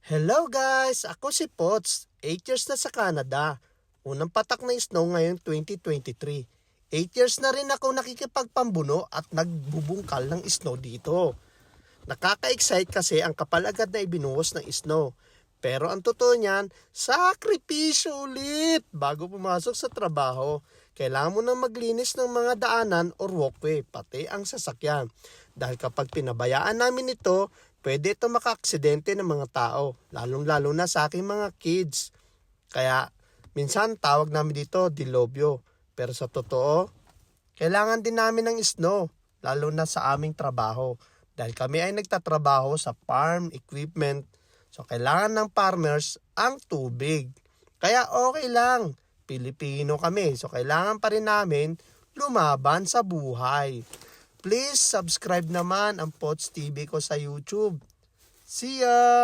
Hello guys! Ako si Pots. 8 years na sa Canada. Unang patak na snow ngayon 2023. 8 years na rin ako nakikipagpambuno at nagbubungkal ng snow dito. Nakaka-excite kasi ang kapal agad na ibinuhos ng snow. Pero ang totoo niyan, sakripisyo ulit bago pumasok sa trabaho. Kailangan mo nang maglinis ng mga daanan or walkway, pati ang sasakyan. Dahil kapag pinabayaan namin ito, pwede ito maka-aksidente ng mga tao, lalong-lalo na sa aking mga kids. Kaya minsan tawag namin dito dilobyo. Pero sa totoo, kailangan din namin ng snow, lalo na sa aming trabaho. Dahil kami ay nagtatrabaho sa farm equipment, so kailangan ng farmers ang tubig. Kaya okay lang, Pilipino kami, so kailangan pa rin namin lumaban sa buhay. Please subscribe naman ang Pots TV ko sa YouTube. See ya!